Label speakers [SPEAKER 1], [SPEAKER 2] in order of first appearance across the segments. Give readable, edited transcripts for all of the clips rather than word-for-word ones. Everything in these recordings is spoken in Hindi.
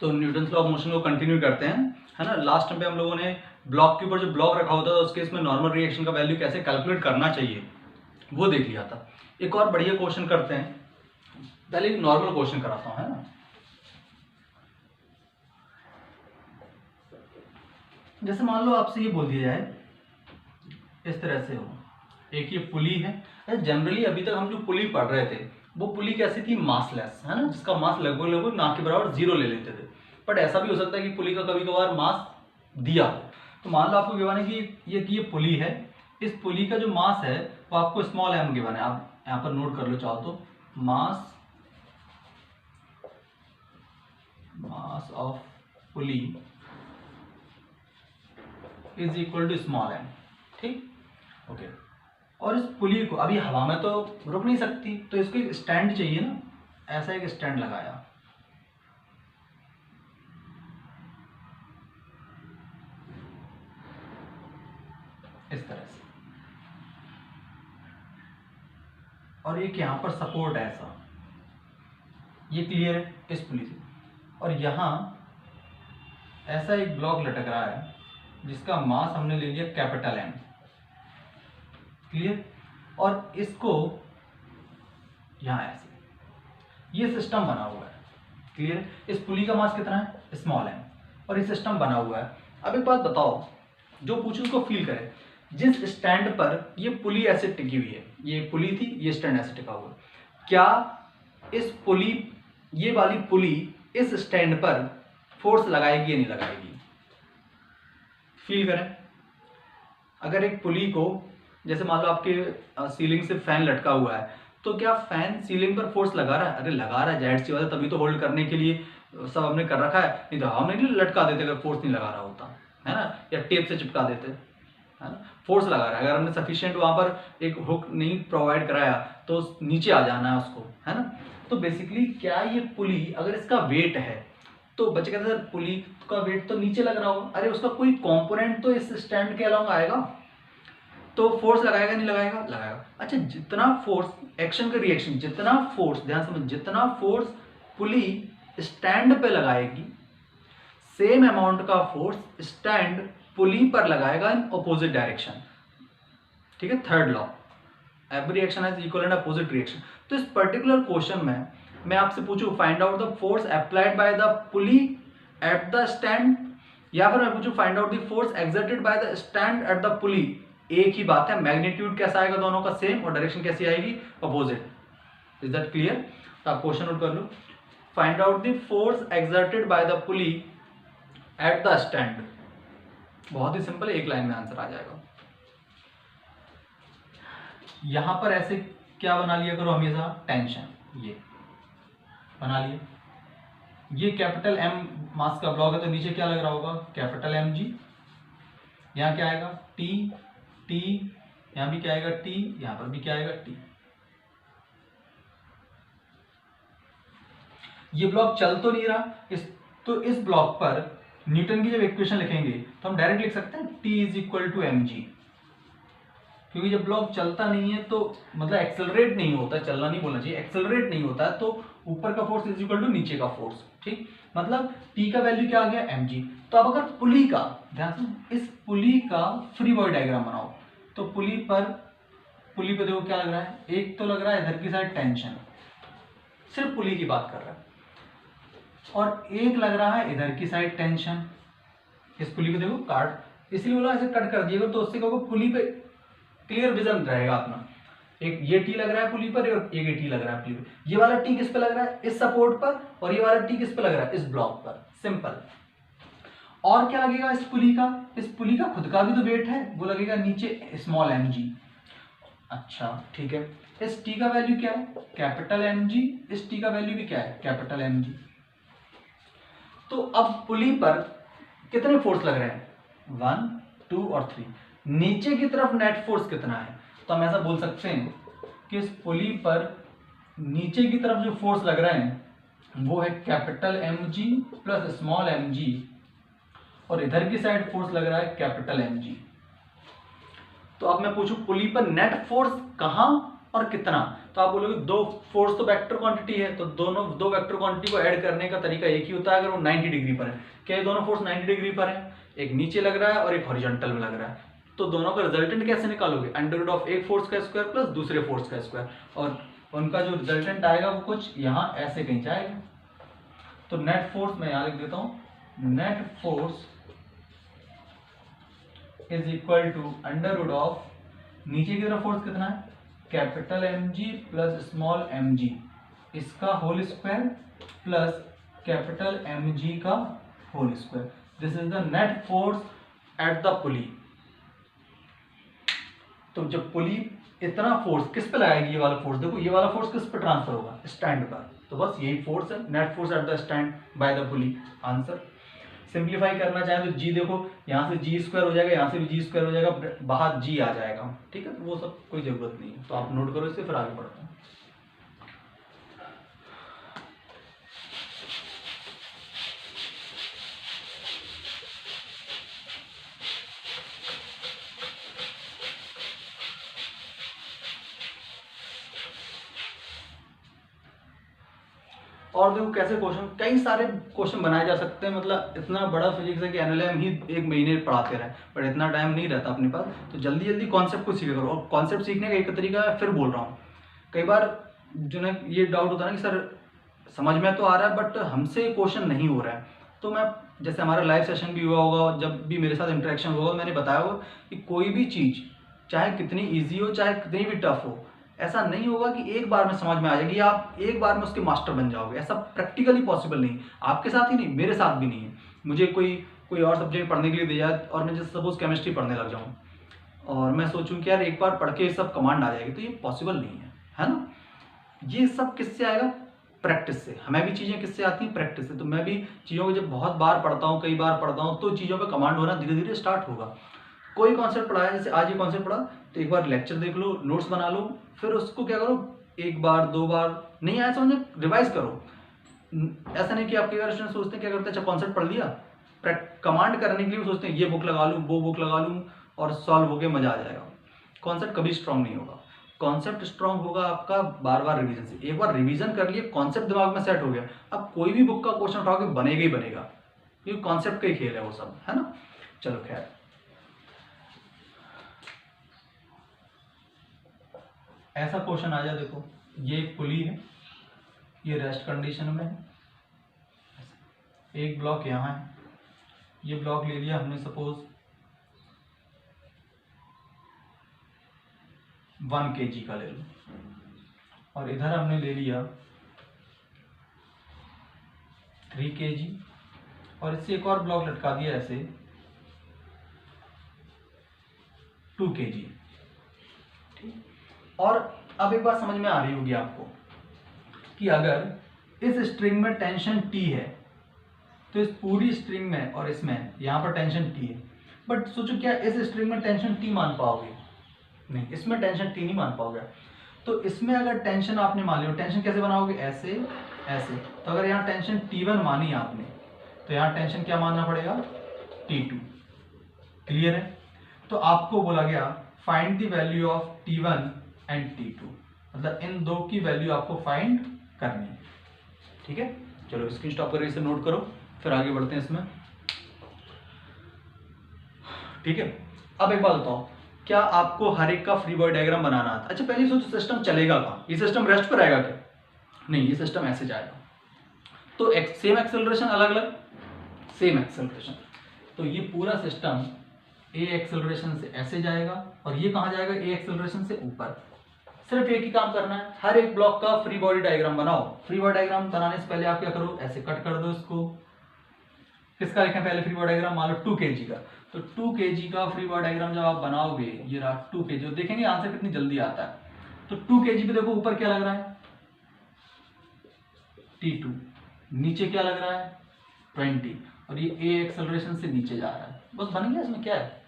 [SPEAKER 1] तो न्यूटन्स लॉ ऑफ मोशन को कंटिन्यू करते हैं, है ना। लास्ट टाइम पे हम लोगों ने ब्लॉक के ऊपर जो ब्लॉक रखा होता था उस केस में नॉर्मल रिएक्शन का वैल्यू कैसे कैलकुलेट करना चाहिए वो देख लिया था। एक और बढ़िया क्वेश्चन करते हैं, पहले एक नॉर्मल क्वेश्चन कराता हूं, है ना। जैसे मान लो आपसे ये बोल दिया जाए इस तरह से हो, एक ये पुली है। जनरली अभी तक हम जो पुली पढ़ रहे थे वो पुली कैसी थी, मासलेस, है ना, जिसका मास लगभग लगभग ना के बराबर 0 ले लेते थे। बट ऐसा भी हो सकता है कि पुली का कभी कभार मास दिया हो। तो मान लो आपको गिवन है कि ये पुली है, इस पुली का जो मास है वो आपको स्मॉल m गिवन है। आप यहाँ पर नोट कर लो चाहो तो, mass of pulley is equal to small m, ठीक, ओके। और इस पुली को अभी हवा में तो रुक नहीं सकती, तो इसको एक स्टैंड चाहिए ना, ऐसा एक स्टैंड लगाया, इस तरह से, और एक यहां पर सपोर्ट है ऐसा, ये क्लियर है इस पुली से। और यहां ऐसा एक ब्लॉक लटक रहा है जिसका मास हमने ले लिया कैपिटल M, क्लियर। और इसको यहां ऐसे, ये सिस्टम बना हुआ है, क्लियर। इस पुली का मास कितना है, स्मॉल m, और ये सिस्टम बना हुआ है। अब एक बात बताओ, जो पूछे उसको फील करे, जिस स्टैंड पर ये पुली ऐसे टिकी हुई है, ये पुली थी, ये स्टैंड ऐसे टिका हुआ है, क्या इस पुली, ये वाली पुली इस स्टैंड पर फोर्स लगाएगी या नहीं लगाएगी, फील करें। अगर एक पुली को, जैसे मान लो आपके सीलिंग से फैन लटका हुआ है, तो क्या फैन सीलिंग पर फोर्स लगा रहा है, अरे लगा रहा है, जाहिर सी बात है, तभी तो होल्ड करने के लिए सब हमने कर रखा है, नहीं तो हम नहीं लटका देते अगर फोर्स नहीं लगा रहा होता, है ना, या टेप से चिपका देते, है ना। फोर्स लगा रहा है, अगर हमने सफिशिएंट वहां पर एक हुक नहीं प्रोवाइड कराया तो नीचे आ जाना है उसको, है ना। तो बेसिकली क्या ये पुली, अगर इसका वेट है तो बच्चे कहते हैं पुली का वेट तो नीचे लग रहा होगा, अरे उसका कोई कंपोनेंट तो इस स्टैंड के अलावा आएगा, तो फोर्स लगाएगा नहीं लगाएगा, लगाएगा। अच्छा, जितना फोर्स, एक्शन का रिएक्शन, जितना फोर्स, ध्यान समझ, जितना फोर्स पुली स्टैंड पे लगाएगी, सेम अमाउंट का फोर्स स्टैंड पुली पर लगाएगा इन अपोजिट डायरेक्शन, ठीक है। Third law, every action has equal and opposite reaction. तो इस पर्टिकुलर क्वेश्चन में मैं आपसे पूछूं find out the force applied bye the pulley at the stand, या फिर मैं पूछूं find out the force exerted by the stand at the पुली, एक ही बात है, मैग्नीट्यूड कैसा आएगा दोनों का सेम, और डायरेक्शन कैसी आएगी, अपोजिट। Is that clear? तो आप क्वेश्चन नोट कर लो, find out the force exerted by the pulley at the stand. बहुत ही सिंपल, एक लाइन में आंसर आ जाएगा। यहां पर ऐसे क्या बना लिया करो हमेशा, टेंशन, ये बना लिया, ये कैपिटल M मास का ब्लॉक है, तो नीचे क्या लग रहा होगा, कैपिटल mg, यहां क्या आएगा T, यहां भी क्या आएगा T, यहां पर भी क्या आएगा T। ये ब्लॉक चल तो नहीं रहा, तो इस ब्लॉक पर न्यूटन की जब इक्वेशन लिखेंगे तो हम डायरेक्ट लिख सकते हैं T is equal to mg, क्योंकि जब ब्लॉक चलता नहीं है तो मतलब एक्सेलरेट नहीं होता, चलना नहीं बोलना चाहिए, एक्सेलरेट नहीं होता है, तो ऊपर का फोर्स इज इक्वल टू नीचे का फोर्स, ठीक। मतलब T का वैल्यू क्या आ गया, mg। तो अब अगर पुली का, ध्यान से, इस पुली का फ्री बॉडी डायग्राम बनाओ, तो पुली पर देखो क्या लग रहा है, एक तो लग रहा है इधर की साइड टेंशन, सिर्फ पुली की बात कर रहा है, और एक लग रहा है इधर की साइड टेंशन। इस पुली को देखो काट, इसलिए बोला ऐसे कट कर दिएगा तो उससे कहोगे पुली पे क्लियर विजन रहेगा अपना, एक ये टी लग रहा है पुली पर और एक ये टी लग रहा है पुली पर, ये वाला टी किस पे लग रहा है, इस सपोर्ट पर, और ये वाला टी किस पे लग रहा है, इस ब्लॉक पर, सिंपल। और क्या लगेगा इस पुली का खुद का भी तो वेट है, वो लगेगा नीचे स्मॉल mg। अच्छा ठीक है, इस टी का वैल्यू क्या है, कैपिटल mg, इस टी का वैल्यू भी क्या है, कैपिटल mg। तो अब पुली पर कितने फोर्स लग रहे हैं, 1, 2 और 3। नीचे की तरफ नेट फोर्स कितना है, तो हम ऐसा बोल सकते हैं कि इस पुली पर नीचे की तरफ जो फोर्स लग रहे हैं वो है capital mg plus small mg, और इधर की साइड फोर्स लग रहा है कैपिटल mg। तो अब मैं पूछूं पुली पर नेट फोर्स कहां और कितना। तो आप बोलोगे दो फोर्स तो वेक्टर क्वांटिटी है, तो दोनों दो वेक्टर क्वांटिटी को ऐड करने का तरीका एक ही होता है अगर वो 90 डिग्री पर है। क्या ये दोनों फोर्स 90 डिग्री पर है, एक नीचे लग रहा है और एक हॉरिजॉन्टल में लग रहा है, तो दोनों का रिजल्टेंट कैसे निकालोगे, अंडर रूट ऑफ एक फोर्स का स्क्वायर प्लस दूसरे फोर्स का स्क्वायर, और उनका जो रिजल्टेंट आएगा वो कुछ यहाँ ऐसे कहीं जाएगा। तो नेट फोर्स मैं यहाँ लिख देता हूँ, net force is equal to under root of, नीचे की तरफ फोर्स कितना है, capital mg plus small mg इसका whole square plus capital mg का whole square. This is the net force at the pulley. तो जब पुली इतना फोर्स किस पे लगाएगी, ये वाला फोर्स, देखो ये वाला फोर्स किस पे ट्रांसफर होगा, स्टैंड पर, तो बस यही फोर्स है, net force at the stand by the pulley. Answer. Simplify करना चाहे तो जी देखो यहाँ से जी स्क्वायर हो जाएगा, यहाँ से भी जी स्क्वायर हो जाएगा, बाहर जी आ जाएगा, ठीक है, तो वो सब कोई जरूरत नहीं है, तो आप नोट करो इससे, फिर आगे बढ़ते हैं। और देखो कैसे क्वेश्चन, कई सारे क्वेश्चन बनाए जा सकते हैं, मतलब इतना बड़ा फिजिक्स है कि एनएलएम ही एक महीने पढ़ाते रहे, पर इतना टाइम नहीं रहता अपने पास, तो जल्दी जल्दी कॉन्सेप्ट को सीखा करो। और कॉन्सेप्ट सीखने का एक तरीका है, फिर बोल रहा हूँ, कई बार जो ना ये डाउट होता है ना कि सर समझ में तो आ रहा है बट हमसे क्वेश्चन नहीं हो रहा है, तो मैं जैसे हमारा लाइव सेशन भी हुआ होगा, जब भी मेरे साथ इंटरेक्शन होगा मैंने बताया होगा कि कोई भी चीज़ चाहे कितनी ईजी हो चाहे कितनी भी टफ हो, ऐसा नहीं होगा कि एक बार में समझ में आ जाएगी, आप एक बार में उसके मास्टर बन जाओगे, ऐसा प्रैक्टिकली पॉसिबल नहीं। आपके साथ ही नहीं, मेरे साथ भी नहीं है। मुझे कोई और सब्जेक्ट पढ़ने के लिए दे जाए और मैं जैसे सपोज केमिस्ट्री पढ़ने लग जाऊँ और मैं सोचूं कि यार एक बार पढ़ के ये सब कमांड आ जाएगी, तो ये पॉसिबल नहीं है ना। ये सब किससे आएगा, प्रैक्टिस से। हमें भी चीज़ें किससे आती हैं, प्रैक्टिस से। तो मैं भी चीज़ों को जब बहुत बार पढ़ता हूँ, कई बार पढ़ता हूँ, तो चीज़ों पर कमांड होना धीरे धीरे स्टार्ट होगा। कोई कॉन्सेप्ट पढ़ा है, जैसे आज ये कॉन्सेप्ट पढ़ा, तो एक बार लेक्चर देख लो, नोट्स बना लो, फिर उसको क्या करो, एक बार दो बार नहीं आया समझ, रिवाइज करो। ऐसा नहीं कि आपके अगर स्टूडेंट सोचते हैं क्या करते हैं, अच्छा कॉन्सेप्ट पढ़ लिया, कमांड करने के लिए सोचते हैं ये बुक लगा लूँ वो बुक लगा लूँ और सॉल्व होके मजा आ जाएगा। कॉन्सेप्ट कभी स्ट्रांग नहीं होगा। कॉन्सेप्ट स्ट्रांग होगा आपका बार बार रिवीजन से। एक बार रिवीजन कर लिए, कॉन्सेप्ट दिमाग में सेट हो गया, अब कोई भी बुक का क्वेश्चन उठाओगे बनेगा ही बनेगा, क्योंकि कॉन्सेप्ट का ही खेल है वो सब, है ना। चलो खैर, ऐसा क्वेश्चन आ जाए, देखो ये एक पुली है, ये रेस्ट कंडीशन में है, एक ब्लॉक यहाँ है, ये ब्लॉक ले लिया हमने सपोज 1 kg का ले लो, और इधर हमने ले लिया 3 kg, और इससे एक और ब्लॉक लटका दिया ऐसे 2 kg। ठीक, और अब एक बात समझ में आ रही होगी आपको कि अगर इस स्ट्रिंग में टेंशन T है, तो इस पूरी स्ट्रिंग में और इसमें यहाँ पर टेंशन T है, बट सोचो क्या इस स्ट्रिंग में टेंशन T मान पाओगे, नहीं, इसमें टेंशन T नहीं मान पाओगे। तो इसमें अगर टेंशन आपने मान लिया, टेंशन कैसे बनाओगे, ऐसे ऐसे, तो अगर यहाँ टेंशन T1 मानी आपने, तो यहाँ टेंशन क्या मानना पड़ेगा, T2। क्लियर है। तो आपको बोला गया find the value of T1 and T2, मतलब इन दो की वैल्यू आपको फाइंड करनी है। ठीक है, चलो स्क्रीन स्टॉप करके इसे नोट करो, फिर आगे बढ़ते हैं इसमें। ठीक है, अब एक बात बताओ, क्या आपको हर एक का फ्री बॉडी डायग्राम बनाना आता है? अच्छा पहले सोचो सिस्टम चलेगा कहाँ, ये सिस्टम रेस्ट पर आएगा क्या, नहीं, ये सिस्टम ऐसे जाएगा। तो सेम एक्सेलरेशन अलग अलग, सेम एक्सेलरेशन, तो ये पूरा सिस्टम ए एक्सेलरेशन से ऐसे जाएगा और ये कहाँ जाएगा, ए एक्सेलरेशन से ऊपर। सिर्फ एक ही काम करना है, हर एक ब्लॉक का फ्री बॉडी डायग्राम बनाओ। फ्री बॉडी डायग्राम बनाने से पहले आप क्या करो, ऐसे कट कर दो इसको। किसका लिखें पहले फ्री बॉडी डायग्राम, मान लो 2 kg का, तो 2 kg का फ्री बॉडी डायग्राम जब आप बनाओगे, ये रहा 2 kg, देखेंगे आंसर कितनी जल्दी आता है। तो 2 kg पे देखो ऊपर क्या लग रहा है, T2, नीचे क्या लग रहा है 20, और ये ए एक्सेलरेशन से नीचे जा रहा है, बस बन गया। इसमें क्या है,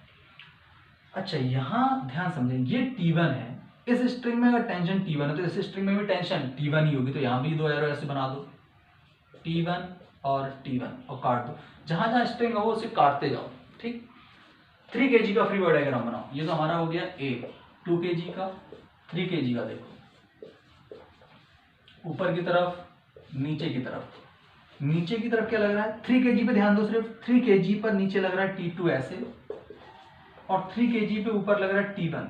[SPEAKER 1] अच्छा यहाँ ध्यान समझें, ये T1 है, इस स्ट्रिंग में अगर टेंशन T1 है तो इस स्ट्रिंग में भी टेंशन T1 ही होगी, तो यहाँ भी 2 एरो ऐसे बना दो, T1 और T1, और काट दो, जहां जहां स्ट्रिंग हो उसे काटते जाओ। ठीक, 3 kg का फ्री बॉडी डायग्राम बनाओ। ये तो हमारा हो गया ए, 2 kg का, 3 kg का देखो, ऊपर की तरफ, नीचे की तरफ। नीचे की तरफ क्या लग रहा है, 3 kg पे ध्यान दो, सिर्फ 3 kg पर नीचे लग रहा है T2 ऐसे, और 3 kg पे ऊपर लग रहा है T1।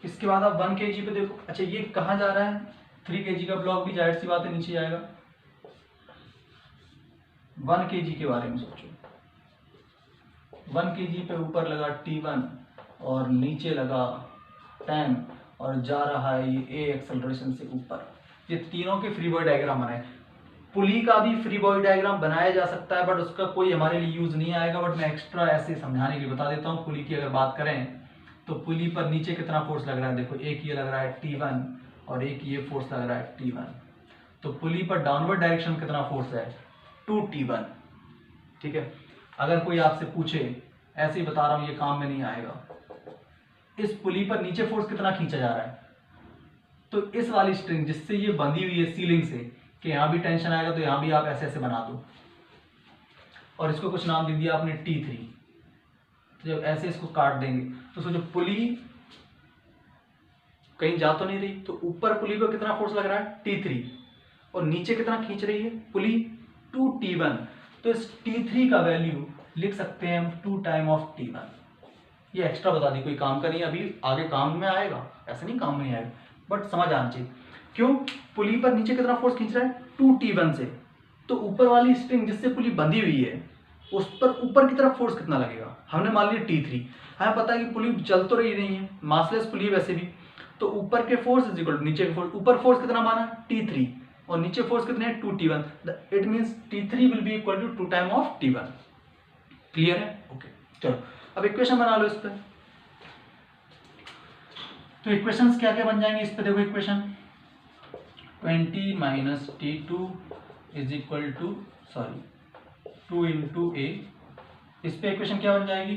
[SPEAKER 1] इसके बाद आप 1 kg पे देखो, अच्छा ये कहाँ जा रहा है, 3 kg का ब्लॉक भी जाहिर सी बात है नीचे जाएगा। 1 kg के बारे में सोचो, 1 kg पे ऊपर लगा T1 और नीचे लगा 10 और जा रहा है ये A एक्सेलरेशन से ऊपर। ये तीनों के फ्री बॉडी डायग्राम बनाए। पुली का भी फ्री बॉडी डायग्राम बनाया जा सकता है, बट उसका कोई हमारे लिए यूज नहीं आएगा, बट मैं एक्स्ट्रा ऐसे समझाने के लिए बता देता हूँ। पुली की अगर बात करें तो पुली पर नीचे कितना फोर्स लग रहा है, देखो एक ये लग रहा है T1 और एक ये फोर्स लग रहा है T1। तो पुली पर डाउनवर्ड डायरेक्शन कितना फोर्स है, 2T1। ठीक है, अगर कोई आपसे पूछे, ऐसे ही बता रहा हूँ, ये काम में नहीं आएगा, इस पुली पर नीचे फोर्स कितना खींचा जा रहा है, तो इस वाली स्ट्रिंग जिससे ये बंधी हुई है सीलिंग से, कि यहां भी टेंशन आएगा तो यहां भी आप ऐसे ऐसे बना दो, और इसको कुछ नाम दे दिया आपने T3। तो जब ऐसे इसको काट देंगे तो सोचो पुली कहीं जा तो नहीं रही, तो ऊपर पुली पर कितना फोर्स लग रहा है, T3, और नीचे कितना खींच रही है पुली, 2T1। तो इस T3 का वैल्यू लिख सकते हैं हम 2 टाइम ऑफ T1। ये एक्स्ट्रा बता दी, कोई काम का नहीं, अभी आगे काम में आएगा, ऐसे नहीं काम में नहीं आएगा, बट समझ आना चाहिए। क्यों, पुली पर नीचे कितना फोर्स खींच रहा है, 2T1 से, तो ऊपर वाली स्ट्रिंग जिससे पुली बंधी हुई है उस पर ऊपर की तरफ फोर्स कितना लगेगा, हमने मान लिया T3। हमें पता है कि पुली चल तो रही नहीं है, मासलेस पुली वैसे भी, तो ऊपर के फोर्स इज इक्वल टू नीचे के फोर्स। ऊपर फोर्स कितना माना, T3, और नीचे फोर्स कितने हैं, 2T1। It means T3 will be equal to 2 time of T1। Clear है, ओके। चलो अब इक्वेशन बना लो इस पर। तो इक्वेशंस क्या क्या बन जाएंगे इस पे, देखो equation 20 minus T2 is equal to 2 into A। इस पे इक्वेशन क्या बन जाएगी,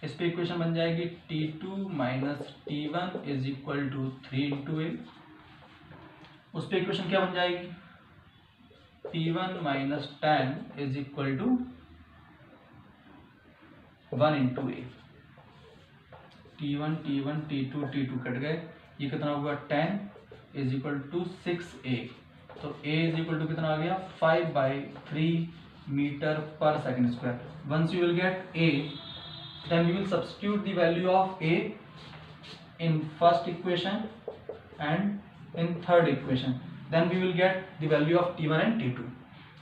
[SPEAKER 1] इस पे इक्वेशन बन जाएगी T2 minus T1 is equal to 3 into A। उस पे इक्वेशन क्या बन जाएगी, T1 minus 10 is equal to 1 into A। T1 T1 T2 T2 cut गए, ये कितना होगा 10 इज इक्वल टू 6A। तो A इज इक्वल टू कितना आ गया, 5/3 मीटर पर second square. Once you will get A, then we will substitute the value of A in first equation and in third equation, then we will get the value of T1 and T2।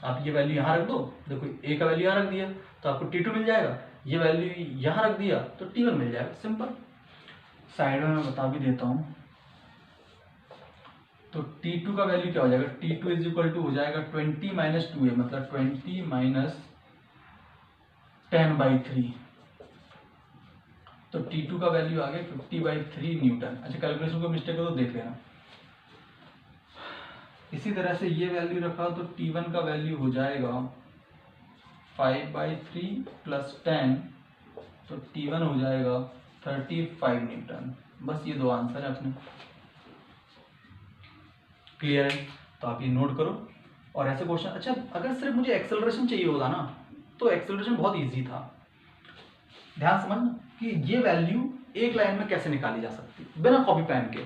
[SPEAKER 1] आप ये वैल्यू यहाँ रख दो, देखो A का वैल्यू यहाँ रख दिया तो आपको T2 मिल जाएगा, ये वैल्यू यहाँ रख दिया तो T1 मिल जाएगा, सिंपल। साइड में मैं बता भी देता हूँ। तो T2 का वैल्यू क्या हो जाएगा, T2 इज इक्वल टू हो जाएगा 20 माइनस 2A, मतलब 20 माइनस 10/3। तो T2 का वैल्यू आ गया 50/3 न्यूटन। अच्छा कैलकुलेशन को मिस्टेक हो तो देख लेना। इसी तरह से ये वैल्यू रखा तो T1 का वैल्यू हो जाएगा 5/3 प्लस 10, तो T1 हो जाएगा 35 न्यूटन। बस ये दो आंसर है अपने। क्लियर है, तो आप ये नोट करो। और ऐसे क्वेश्चन, अच्छा अगर सिर्फ मुझे एक्सेलरेशन चाहिए होगा ना तो एक्सेलरेशन बहुत इजी था। ध्यान समझना कि ये वैल्यू एक लाइन में कैसे निकाली जा सकती है बिना कॉपी पेन के।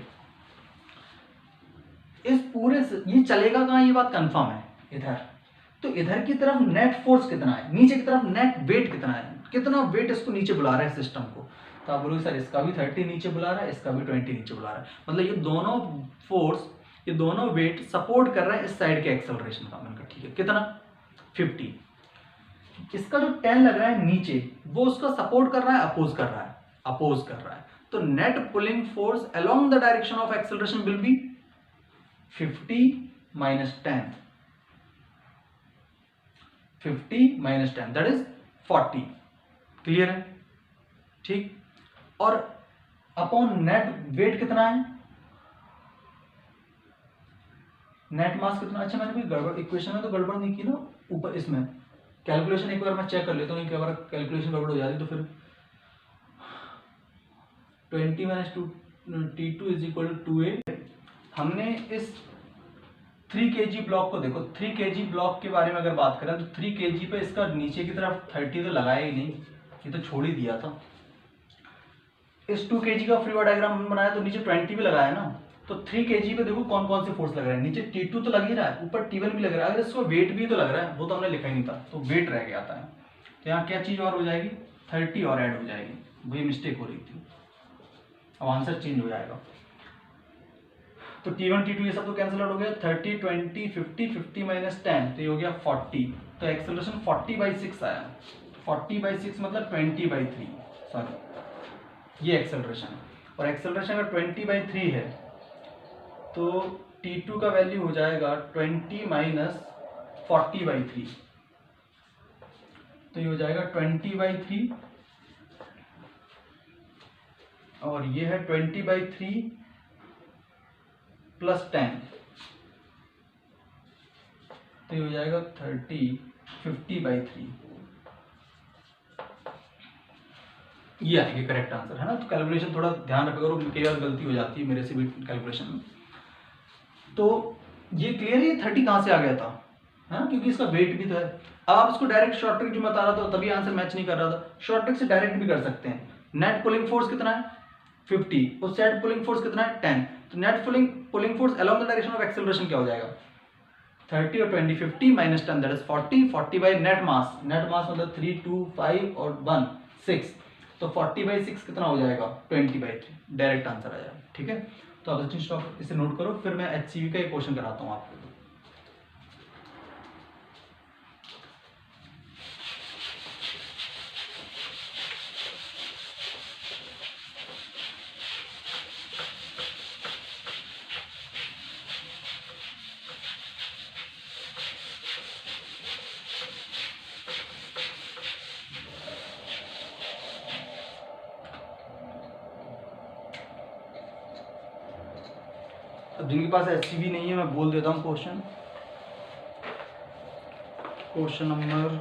[SPEAKER 1] इस पूरे से ये चलेगा कहाँ, ये बात कंफर्म है इधर। तो इधर की तरफ नेट फोर्स कितना है, नीचे की तरफ नेट वेट कितना है, कितना वेट इसको नीचे बुला रहा है सिस्टम को। तो आप बोलोगे सर इसका भी 30 नीचे बुला रहा है, इसका भी 20 नीचे बुला रहा है, मतलब ये दोनों फोर्स, ये दोनों वेट सपोर्ट कर रहा है इस साइड के एक्सेलरेशन का। मैंने कहा ठीक है, कितना 50। इसका जो 10 लग रहा है नीचे, वो उसका सपोर्ट कर रहा है, अपोज कर रहा है, अपोज कर रहा है। तो net pulling force along the direction of acceleration will be 50 minus 10, 50 minus 10 that is 40। Clear है, ठीक। और अपॉन नेट वेट कितना है, नेट मास कितना। अच्छा मैंने कोई गड़बड़ इक्वेशन में तो गड़बड़ नहीं की ना ऊपर, इसमें कैलकुलेशन एक बार मैं चेक कर लेता हूँ, एक बार कैलकुलेशन गड़बड़ हो जाती तो फिर 20 minus T2 is equal to 2A। हमने इस 3 kg ब्लॉक को देखो, 3 kg ब्लॉक के बारे में अगर बात करें तो 3 kg पे इसका नीचे की तरफ 30 तो लगाया ही नहीं, ये तो छोड़ ही दिया था। इस 2 kg का फ्री बॉडी डायग्राम बनाया तो नीचे 20 भी लगाया ना, तो 3 kg पे देखो कौन कौन से फोर्स लग रहे हैं, नीचे T2 तो लग ही रहा है, ऊपर T1 भी लग रहा है, अगर इसको वेट भी तो लग रहा है, वो तो हमने लिखा ही नहीं था, तो वेट रह गया था। तो यहाँ क्या चीज़ और हो जाएगी, 30 और ऐड हो जाएगी, वही मिस्टेक हो रही थी। अब आंसर चेंज हो जाएगा। तो T1 T2 ये सब तो कैंसिल आउट हो गया, 30 20 50 50 माइनस 10 तो ये हो गया 40। तो एक्सेलरेशन 40/6 आया, 40/6 मतलब 20/3, सॉरी ये एक्सेलरेशन। और एक्सेलरेशन अगर 20/3 है तो T2 का वैल्यू हो जाएगा 20 माइनस 40/3, तो ये हो जाएगा 20/3 और ये है 20/3 प्लस 10, तो ये हो जाएगा 30 50/3। ये आएगा करेक्ट आंसर, है ना। तो कैलकुलेशन थोड़ा ध्यान रखा करो, कई बार गलती हो जाती है मेरे से भी कैलकुलेशन में। तो ये क्लियर है, 30 कहाँ से आ गया था, है ना, क्योंकि इसका वेट भी तो है। अब आप इसको डायरेक्ट शॉर्ट ट्रिक जो बता रहा था तभी आंसर मैच नहीं कर रहा था, शॉर्ट ट्रिक से डायरेक्ट भी कर सकते हैं। नेट पुलिंग फोर्स कितना है 50, और सेट पुलिंग फोर्स कितना है 10, तो net pulling force along the direction of acceleration क्या हो जाएगा 30 और 20 50 minus 10 that is 40, 40 by net mass मतलब 3 2 5 और 1 6, तो 40/6 कितना हो जाएगा 20/3, डायरेक्ट आंसर आ जाएगा। ठीक है, तो अब स्टॉप इसे नोट करो, फिर मैं HCV का एक क्वेश्चन कराता हूँ आपको। अब जिनके पास HCV नहीं है मैं बोल देता हूँ क्वेश्चन नंबर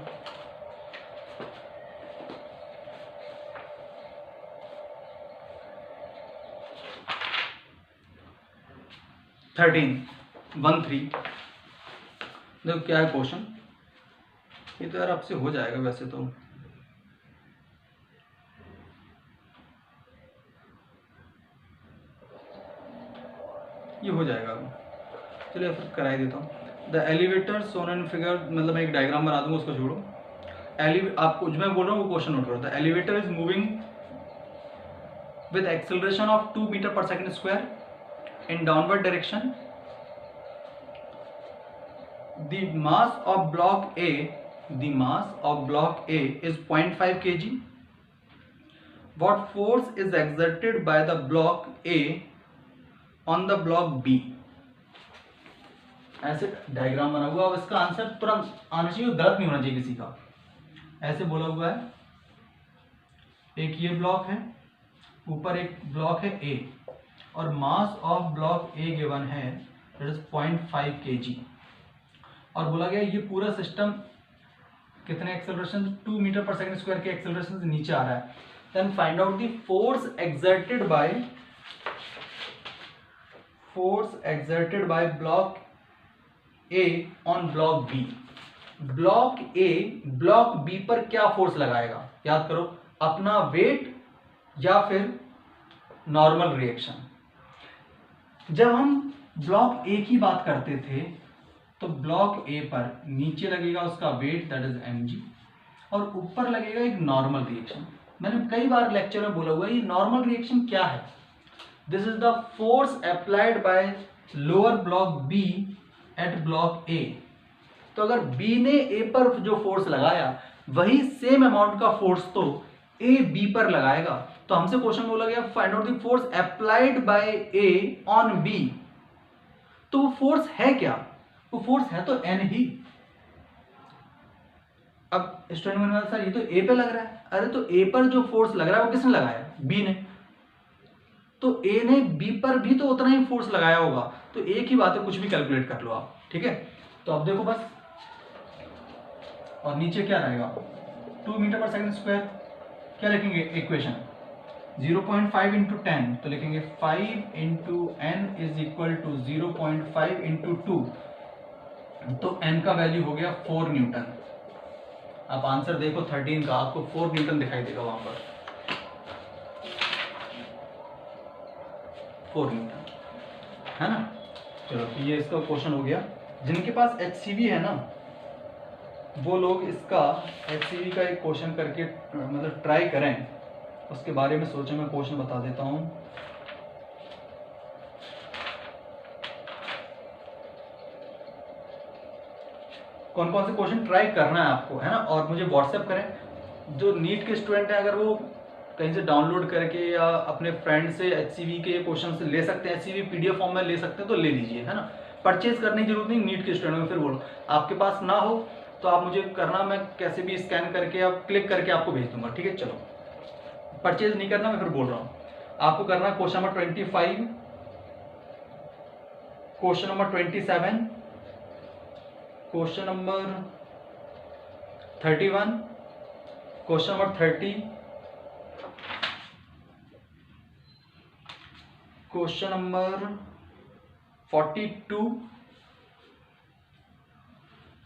[SPEAKER 1] 13 देखो क्या है क्वेश्चन, ये तो यार आपसे हो जाएगा वैसे तो, ये हो जाएगा, चलिए फिर करा ही देता हूँ। The elevator shown in figure, मतलब मैं एक डायग्राम बना दूंगा उसको छोड़ो। आपको जो मैं बोल रहा हूँ वो क्वेश्चन नोट करो। The elevator is moving with acceleration of 2 metre पर second square in downward direction. The mass of block A is 0.5 kg. What force is exerted by the block A on the block B? ऐसे डायग्राम बना हुआ, अब इसका आंसर तुरंत आना चाहिए, गलत नहीं होना चाहिए किसी का। ऐसे बोला हुआ है, एक ये ब्लॉक है, ऊपर एक ब्लॉक है A, और mass of block A given है दैट इज 0.5 kg, और बोला गया ये पूरा सिस्टम कितने एक्सेलरेशन 2 मीटर पर सेकंड स्क्वायर के एक्सेलरेशन से नीचे आ रहा है। Then find out the force exerted by block A on block B. Block A block B पर क्या फोर्स लगाएगा, याद करो, अपना वेट या फिर नॉर्मल रिएक्शन। जब हम ब्लॉक ए की बात करते थे तो ब्लॉक ए पर नीचे लगेगा उसका वेट दैट इज mg, और ऊपर लगेगा एक नॉर्मल रिएक्शन। मैंने कई बार लेक्चर में बोला हुआ है, ये नॉर्मल रिएक्शन क्या है, this is the force applied by lower block B at block A. तो अगर बी ने ए पर जो फोर्स लगाया वही सेम अमाउंट का फोर्स तो ए बी पर लगाएगा। तो हमसे क्वेश्चन बोला गया find out the force applied by A on B, तो वो फोर्स है क्या, वो फोर्स है तो N ही। अब स्टूडेंट बोलेगा सर ये तो A पे लग रहा है, अरे तो A पर जो फोर्स लग रहा है वो किसने लगाया, B ने, तो A ने B पर भी तो उतना ही फोर्स लगाया होगा। तो एक ही बात है, कुछ भी कैलकुलेट कर लो आप, ठीक है। तो अब देखो बस, और नीचे क्या रहेगा 2 मीटर पर सेकंड स्क्वायर, क्या लिखेंगे इक्वेशन 0.5 इंटू 10, तो लिखेंगे 5 into N is equal to 0.5 into 2, तो N का वैल्यू हो गया 4 न्यूटन। आप आंसर देखो 13 का, आपको 4 न्यूटन दिखाई देगा वहां पर, 4 न्यूटन। है ना। चलो तो ये इसका क्वेश्चन हो गया। जिनके पास HCV है ना वो लोग इसका HCV का एक क्वेश्चन करके मतलब ट्राई करें, उसके बारे में सोचें। मैं क्वेश्चन बता देता हूँ। कौन कौन से क्वेश्चन ट्राई करना है आपको, है ना, और मुझे व्हाट्सएप करें। जो नीट के स्टूडेंट हैं अगर वो कहीं से डाउनलोड करके या अपने फ्रेंड से HCV के क्वेश्चन से ले सकते हैं, HCV PDF फॉर्म में ले सकते हैं तो ले लीजिए, है ना। परचेज करने की जरूरत नहीं नीट के स्टूडेंट में। फिर बोलो आपके पास ना हो तो आप मुझे करना, मैं कैसे भी स्कैन करके या क्लिक करके आपको भेज दूंगा, ठीक है। चलो परचेज नहीं करना, मैं फिर बोल रहा हूँ आपको करना है question number 25, question number 27, question number 31, question number 30, question number 42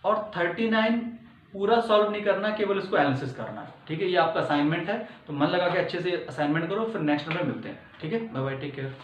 [SPEAKER 1] और 39 पूरा सॉल्व नहीं करना, केवल इसको एनालिसिस करना है, ठीक है। ये आपका असाइनमेंट है, तो मन लगा के अच्छे से असाइनमेंट करो, फिर नेक्स्ट में मिलते हैं, ठीक है। Bye bye, take care.